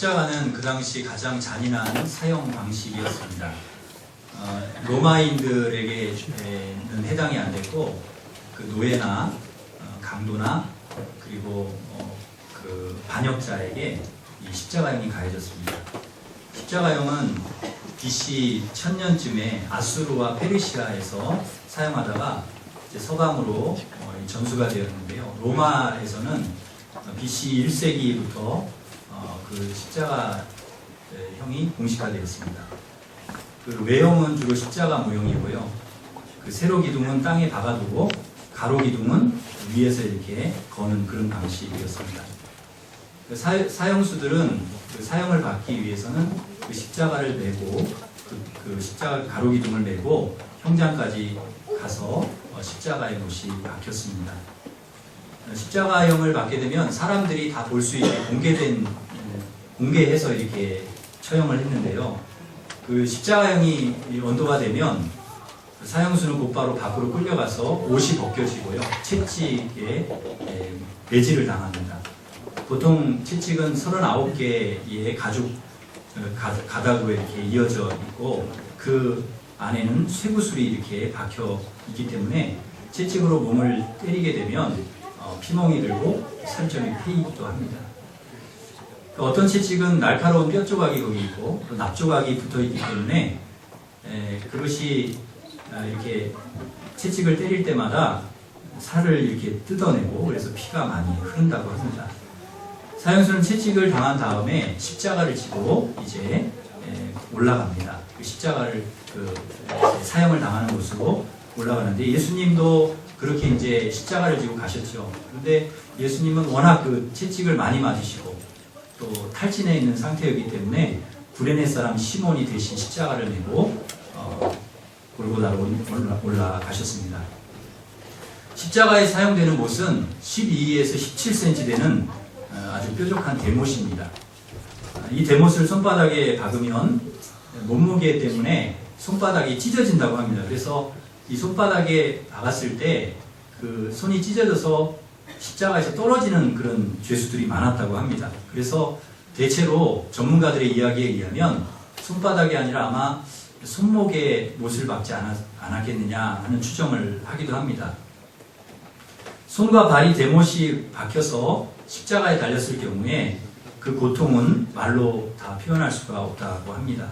십자가는 그 당시 가장 잔인한 사형 방식이었습니다. 로마인들에게는 해당이 안 됐고, 그 노예나 강도나 그리고 그 반역자에게 이 십자가형이 가해졌습니다. 십자가형은 BC 1000년쯤에 아수르와 페르시아에서 사용하다가 이제 서방으로 전수가 되었는데요. 로마에서는 BC 1세기부터 그 십자가형이 공식화되었습니다. 그 외형은 주로 십자가 모형이고요. 그 세로 기둥은 땅에 박아두고 가로 기둥은 위에서 이렇게 거는 그런 방식이었습니다. 그 사형수들은 그 사형을 받기 위해서는 그 십자가를 메고 그 십자가 가로 기둥을 메고 형장까지 가서 십자가의 못이 박혔습니다. 십자가형을 받게 되면 사람들이 다 볼 수 있게 공개해서 이렇게 처형을 했는데요. 그 십자가형이 언도가 되면 사형수는 곧바로 밖으로 끌려가서 옷이 벗겨지고요. 채찍에 매질을 당합니다. 보통 채찍은 39개의 가닥으로 이렇게 이어져 있고 그 안에는 쇠구슬이 이렇게 박혀 있기 때문에 채찍으로 몸을 때리게 되면 피멍이 들고 살점이 패이기도 합니다. 어떤 채찍은 날카로운 뼈 조각이 거기 있고 또 납 조각이 붙어 있기 때문에 그것이 이렇게 채찍을 때릴 때마다 살을 이렇게 뜯어내고 그래서 피가 많이 흐른다고 합니다. 사형수는 채찍을 당한 다음에 십자가를 지고 이제 올라갑니다. 그 십자가를 사형을 당하는 곳으로 올라가는데 예수님도 그렇게 이제 십자가를 지고 가셨죠. 그런데 예수님은 워낙 그 채찍을 많이 맞으시고 또 탈진해 있는 상태였기 때문에 구레네 사람 시몬이 대신 십자가를 메고 골고다로 올라가셨습니다. 십자가에 사용되는 못은 12에서 17cm 되는 아주 뾰족한 대못입니다. 이 대못을 손바닥에 박으면 몸무게 때문에 손바닥이 찢어진다고 합니다. 그래서 이 손바닥에 박았을 때 그 손이 찢어져서 십자가에서 떨어지는 그런 죄수들이 많았다고 합니다. 그래서 대체로 전문가들의 이야기에 의하면 손바닥이 아니라 아마 손목에 못을 박지 않았겠느냐 하는 추정을 하기도 합니다. 손과 발이 대못이 박혀서 십자가에 달렸을 경우에 그 고통은 말로 다 표현할 수가 없다고 합니다.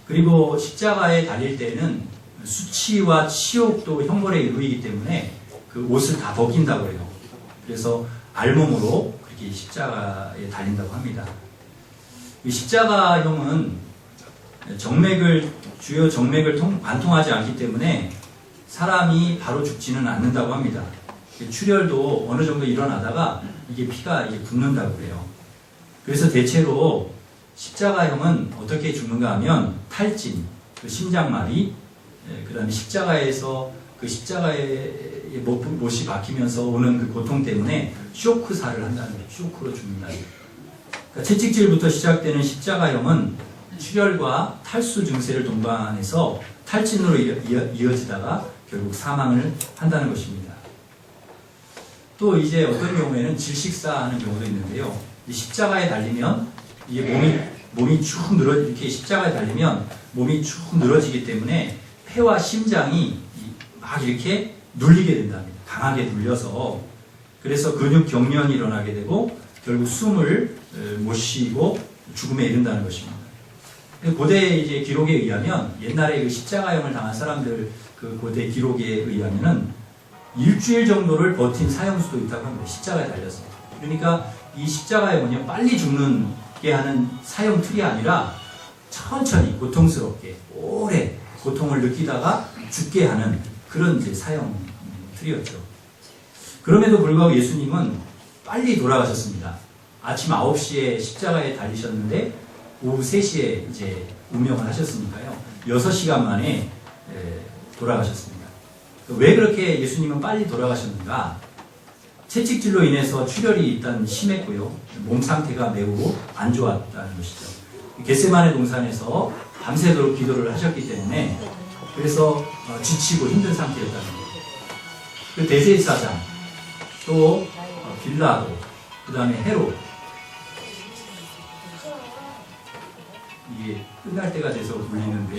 그리고 십자가에 달릴 때는 수치와 치욕도 형벌에 이르기 때문에 그 옷을 다 벗긴다고 해요. 그래서 알몸으로 그렇게 십자가에 달린다고 합니다. 이 십자가형은 주요 정맥을 관통하지 않기 때문에 사람이 바로 죽지는 않는다고 합니다. 출혈도 어느 정도 일어나다가 이게 피가 이게 붓는다고 해요. 그래서 대체로 십자가형은 어떻게 죽는가 하면 탈진, 그 심장마비, 그 다음에 십자가에서 그 십자가에 못이 박히면서 오는 그 고통 때문에 쇼크사를 한다는 거예요. 쇼크로 죽는다. 그러니까 채찍질부터 시작되는 십자가형은 출혈과 탈수 증세를 동반해서 탈진으로 이어지다가 결국 사망을 한다는 것입니다. 또 이제 어떤 경우에는 질식사하는 경우도 있는데요. 십자가에 달리면 이게 몸이 쭉 이렇게 십자가에 달리면 몸이 쭉 늘어지기 때문에 폐와 심장이 막 이렇게 눌리게 된답니다. 강하게 눌려서 그래서 근육 경련이 일어나게 되고 결국 숨을 못 쉬고 죽음에 이른다는 것입니다. 고대 이제 기록에 의하면 옛날에 그 십자가형을 당한 사람들 그 고대 기록에 의하면은 일주일 정도를 버틴 사형수도 있다고 합니다. 십자가에 달려서. 그러니까 이 십자가형은요 빨리 죽는 게 하는 사형 틀이 아니라 천천히 고통스럽게 오래 고통을 느끼다가 죽게 하는 그런 이제 사형 틀이었죠. 그럼에도 불구하고 예수님은 빨리 돌아가셨습니다. 아침 9시에 십자가에 달리셨는데 오후 3시에 이제 운명을 하셨으니까요. 6시간 만에 돌아가셨습니다. 왜 그렇게 예수님은 빨리 돌아가셨는가? 채찍질로 인해서 출혈이 일단 심했고요. 몸 상태가 매우 안 좋았다는 것이죠. 겟세마네 동산에서 밤새도록 기도를 하셨기 때문에 그래서 지치고 힘든 상태였다는 거예요. 그 대제사장, 또 빌라도, 그 다음에 헤롯, 이게 끝날 때가 돼서 울리는데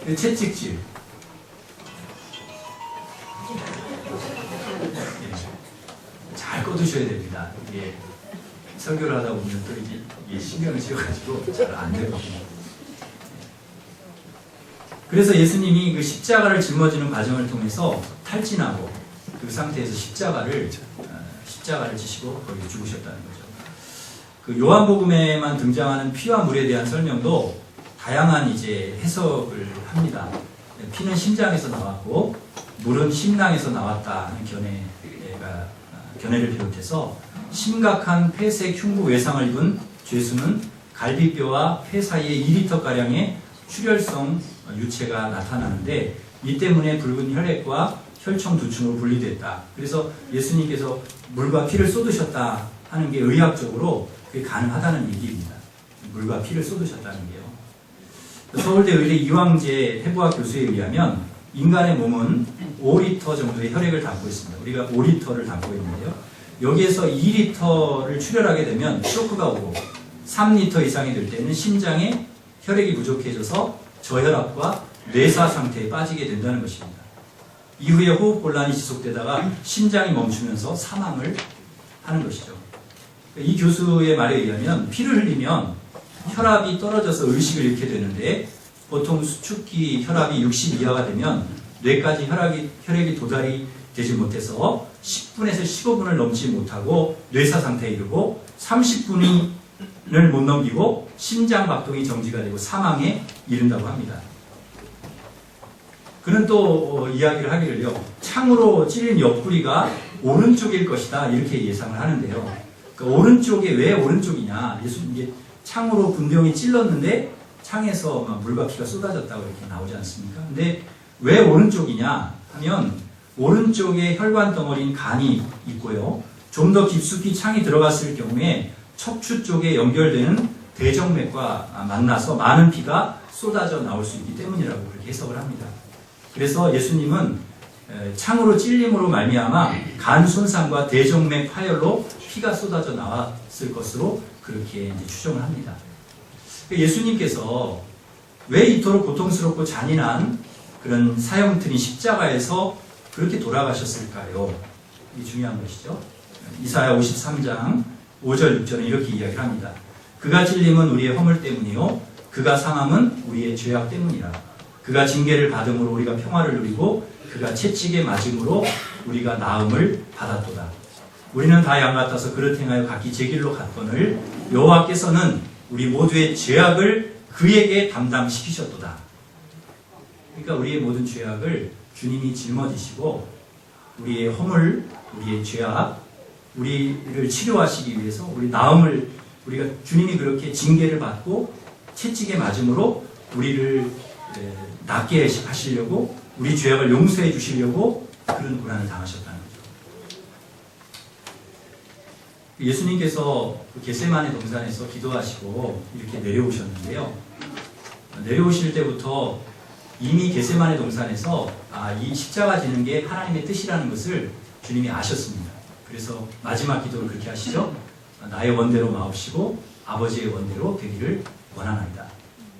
예. 채찍질. 예. 잘 꺼두셔야 됩니다. 이게 설교를 하다 보면 또 이게 신경을 쓰여가지고 잘 안 되거든요. 그래서 예수님이 그 십자가를 짊어지는 과정을 통해서 탈진하고 그 상태에서 십자가를 지시고 거기에 죽으셨다는 거죠. 그 요한복음에만 등장하는 피와 물에 대한 설명도 다양한 이제 해석을 합니다. 피는 심장에서 나왔고 물은 심낭에서 나왔다 하는 견해를 비롯해서 심각한 폐색 흉부 외상을 입은 죄수는 갈비뼈와 폐 사이에 2리터가량의 출혈성 유체가 나타나는데 이 때문에 붉은 혈액과 혈청 두층으로 분리됐다. 그래서 예수님께서 물과 피를 쏟으셨다 하는 게 의학적으로 그게 가능하다는 얘기입니다. 물과 피를 쏟으셨다는 게요. 서울대 의대 이황재 해부학 교수에 의하면 인간의 몸은 5리터 정도의 혈액을 담고 있습니다. 우리가 5리터를 담고 있는데요. 여기에서 2리터를 출혈하게 되면 쇼크가 오고 3리터 이상이 될 때는 심장에 혈액이 부족해져서 저혈압과 뇌사 상태에 빠지게 된다는 것입니다. 이후에 호흡곤란이 지속되다가 심장이 멈추면서 사망을 하는 것이죠. 이 교수의 말에 의하면 피를 흘리면 혈압이 떨어져서 의식을 잃게 되는데 보통 수축기 혈압이 60 이하가 되면 뇌까지 혈액이 도달이 되지 못해서 10분에서 15분을 넘지 못하고 뇌사 상태에 이르고 30분을 못 넘기고 심장 박동이 정지가 되고 사망에 이른다고 합니다. 그는 또 이야기를 하기를요. 창으로 찔린 옆구리가 오른쪽일 것이다 이렇게 예상을 하는데요. 그러니까 오른쪽에 왜 오른쪽이냐? 예수님이 창으로 분명히 찔렀는데 창에서 막 물과 피가 쏟아졌다고 이렇게 나오지 않습니까? 근데 왜 오른쪽이냐 하면 오른쪽에 혈관 덩어리인 간이 있고요. 좀 더 깊숙이 창이 들어갔을 경우에 척추 쪽에 연결되는 대정맥과 만나서 많은 피가 쏟아져 나올 수 있기 때문이라고 그렇게 해석을 합니다. 그래서 예수님은 창으로 찔림으로 말미암아 간 손상과 대정맥 파열로 피가 쏟아져 나왔을 것으로 그렇게 이제 추정을 합니다. 예수님께서 왜 이토록 고통스럽고 잔인한 그런 사형틀인 십자가에서 그렇게 돌아가셨을까요? 이게 중요한 것이죠. 이사야 53장 5절 6절은 이렇게 이야기를 합니다. 그가 찔림은 우리의 허물 때문이요 그가 상함은 우리의 죄악 때문이라. 그가 징계를 받음으로 우리가 평화를 누리고 그가 채찍에 맞음으로 우리가 나음을 받았도다. 우리는 다 양 같아서 그릇 행하여 각기 제 길로 갔거늘 여호와께서는 우리 모두의 죄악을 그에게 담당시키셨도다. 그러니까 우리의 모든 죄악을 주님이 짊어지시고 우리의 허물, 우리의 죄악, 우리를 치료하시기 위해서 우리 나음을 우리가 주님이 그렇게 징계를 받고 채찍에 맞음으로 우리를 낫게 하시려고 우리 죄악을 용서해 주시려고 그런 고난을 당하셨다는 거죠. 예수님께서 겟세마네 동산에서 기도하시고 이렇게 내려오셨는데요. 내려오실 때부터 이미 겟세마네 동산에서 이 십자가 지는 게 하나님의 뜻이라는 것을 주님이 아셨습니다. 그래서 마지막 기도를 그렇게 하시죠. 나의 원대로 마옵시고 아버지의 원대로 되기를 원하나이다.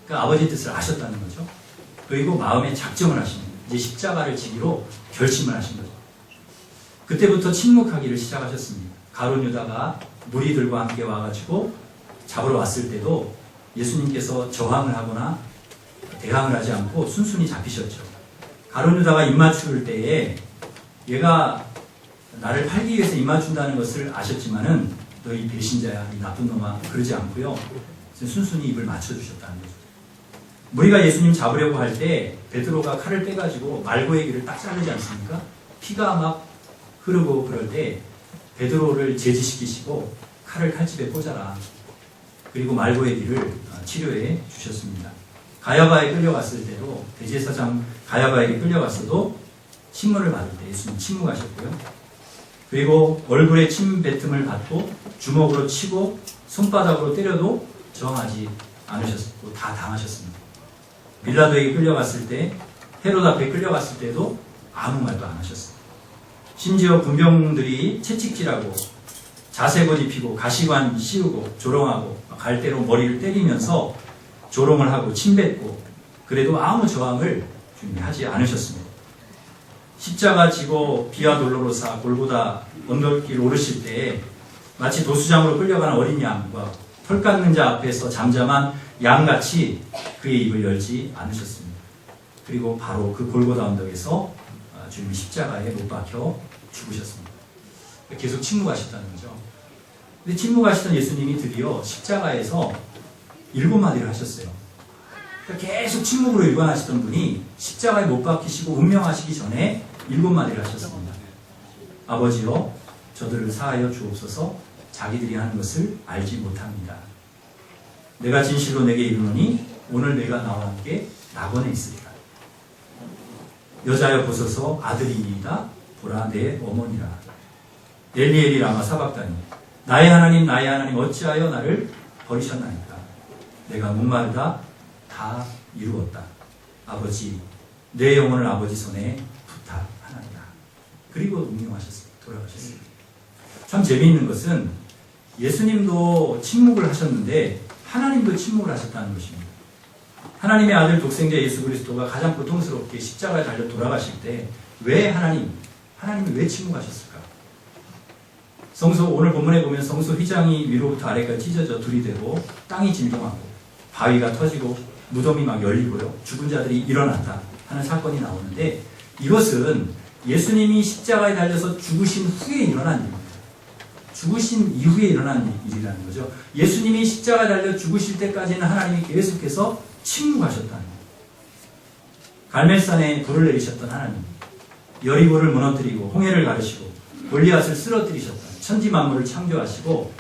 그러니까 아버지의 뜻을 아셨다는 거죠. 그리고 마음에 작정을 하신 거예요. 이제 십자가를 지기로 결심을 하신 거죠. 그때부터 침묵하기를 시작하셨습니다. 가룟 유다가 무리들과 함께 와가지고 잡으러 왔을 때도 예수님께서 저항을 하거나 대항을 하지 않고 순순히 잡히셨죠. 가룟 유다가 입맞출 때에 얘가 나를 팔기 위해서 입맞춘다는 것을 아셨지만은 너희 배신자야, 이 나쁜 놈아 그러지 않고요. 순순히 입을 맞춰주셨다는 거죠. 무리가 예수님 잡으려고 할 때 베드로가 칼을 빼가지고 말고의 귀를 딱 자르지 않습니까? 피가 막 흐르고 그럴 때 베드로를 제지시키시고 칼을 칼집에 꽂아라. 그리고 말고의 귀를 치료해 주셨습니다. 가야바에 끌려갔을 때도 대제사장 가야바에게 끌려갔어도 침문을 받을 때 예수님 침묵하셨고요. 그리고 얼굴에 침 뱉음을 받고 주먹으로 치고 손바닥으로 때려도 저항하지 않으셨고 다 당하셨습니다. 빌라도에게 끌려갔을 때 헤롯 앞에 끌려갔을 때도 아무 말도 안 하셨습니다. 심지어 군병들이 채찍질하고 자색옷 입히고 가시관 씌우고 조롱하고 갈대로 머리를 때리면서 조롱을 하고 침뱉고 그래도 아무 저항을 주님이 하지 않으셨습니다. 십자가 지고 비아 돌로로사 골고다 언덕길 오르실 때에 마치 도수장으로 끌려가는 어린 양과 털 깎는 자 앞에서 잠잠한 양같이 그의 입을 열지 않으셨습니다. 그리고 바로 그 골고다 언덕에서 주님이 십자가에 못 박혀 죽으셨습니다. 계속 침묵하셨다는 거죠. 근데 침묵하시던 예수님이 드디어 십자가에서 7마디를 하셨어요. 그러니까 계속 침묵으로 일관하시던 분이 십자가에 못 박히시고 운명하시기 전에 7마디를 하셨습니다. 아버지여 저들을 사하여 주옵소서 자기들이 하는 것을 알지 못합니다. 내가 진실로 내게 이르노니 오늘 내가 나와 함께 낙원에 있으리라. 여자여 보소서 아들이니이다 보라 내 어머니라. 엘리 엘리 라마 사박다니 나의 하나님 어찌하여 나를 버리셨나이까. 내가 목마르다 다 이루었다. 아버지 내 영혼을 아버지 손에 부탁하나이다. 그리고 운명하셨습니다. 돌아가셨습니다. 참 재미있는 것은 예수님도 침묵을 하셨는데 하나님도 침묵을 하셨다는 것입니다. 하나님의 아들 독생자 예수 그리스도가 가장 고통스럽게 십자가에 달려 돌아가실 때 왜 하나님이 왜 침묵하셨을까? 성소 오늘 본문에 보면 성소 휘장이 위로부터 아래까지 찢어져 둘이 되고 땅이 진동하고 바위가 터지고 무덤이 막 열리고요. 죽은 자들이 일어났다 하는 사건이 나오는데 이것은 예수님이 십자가에 달려서 죽으신 후에 일어난 일입니다. 죽으신 이후에 일어난 일이라는 거죠. 예수님이 십자가에 달려 죽으실 때까지는 하나님이 계속해서 침묵하셨다는 거예요. 갈멜산에 불을 내리셨던 하나님, 여리고를 무너뜨리고 홍해를 가르시고 골리앗을 쓰러뜨리셨던 천지 만물을 창조하시고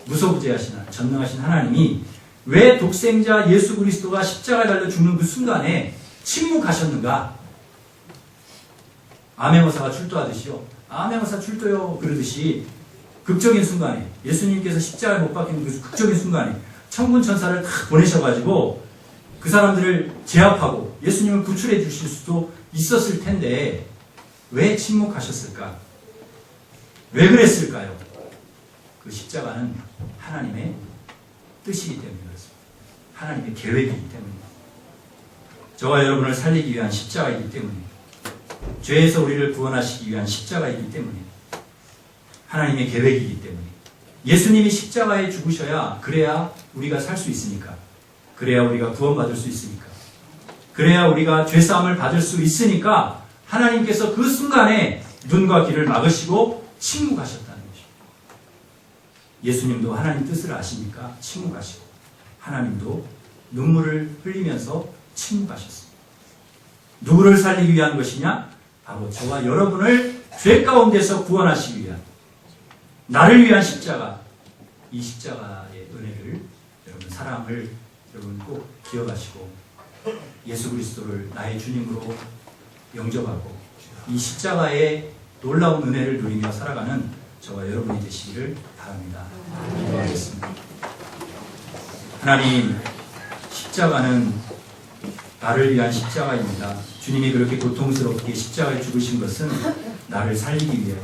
무소부재하신 전능하신 하나님이 왜 독생자 예수 그리스도가 십자가에 달려 죽는 그 순간에 침묵하셨는가? 암행어사가 출두하듯이요. 암행어사 출두요 그러듯이 극적인 순간에 예수님께서 십자가에 못 박히는 그 극적인 순간에 천군 천사를 다 보내셔가지고 그 사람들을 제압하고 예수님을 구출해 주실 수도 있었을 텐데 왜 침묵하셨을까? 왜 그랬을까요? 그 십자가는 하나님의 뜻이기 때문에 그렇습니다. 하나님의 계획이기 때문입니다. 저와 여러분을 살리기 위한 십자가이기 때문에 죄에서 우리를 구원하시기 위한 십자가이기 때문에 하나님의 계획이기 때문에 예수님이 십자가에 죽으셔야 그래야 우리가 살 수 있으니까 그래야 우리가 구원받을 수 있으니까 그래야 우리가 죄사함을 받을 수 있으니까 하나님께서 그 순간에 눈과 귀를 막으시고 침묵하셨다는 것입니다. 예수님도 하나님 뜻을 아시니까 침묵하시고 하나님도 눈물을 흘리면서 침묵하셨습니다. 누구를 살리기 위한 것이냐? 바로 저와 여러분을 죄 가운데서 구원하시기 위한 나를 위한 십자가, 이 십자가의 은혜를 여러분 사랑을 여러분 꼭 기억하시고 예수 그리스도를 나의 주님으로 영접하고 이 십자가의 놀라운 은혜를 누리며 살아가는 저와 여러분이 되시기를 바랍니다. 기도하겠습니다. 하나님, 십자가는 나를 위한 십자가입니다. 주님이 그렇게 고통스럽게 십자가에 죽으신 것은 나를 살리기 위해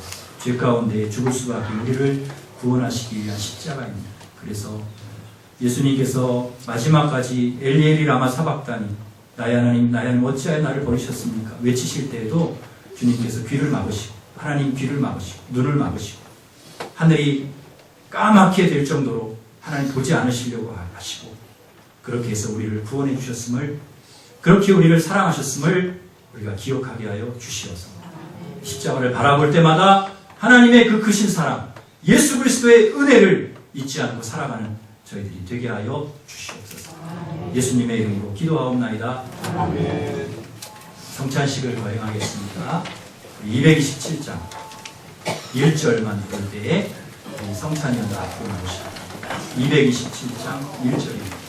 죄 가운데 죽을 수밖에 우리를 구원하시기 위한 십자가입니다. 그래서 예수님께서 마지막까지 엘리 라마 사박다니 나의 하나님 어찌하여 나를 버리셨습니까? 외치실 때에도 주님께서 귀를 막으시고 하나님 귀를 막으시고 눈을 막으시고 하늘이 까맣게 될 정도로 하나님 보지 않으시려고 하시고 그렇게 해서 우리를 구원해 주셨음을 그렇게 우리를 사랑하셨음을 우리가 기억하게 하여 주시옵소서. 십자가를 바라볼 때마다 하나님의 그 크신 사랑 예수 그리스도의 은혜를 잊지 않고 살아가는 저희들이 되게 하여 주시옵소서. 예수님의 이름으로 기도하옵나이다. 아멘. 성찬식을 거행하겠습니다. 227장 1절만 볼 때에 성찬위원들 앞으로 나오시고 227장 1절입니다.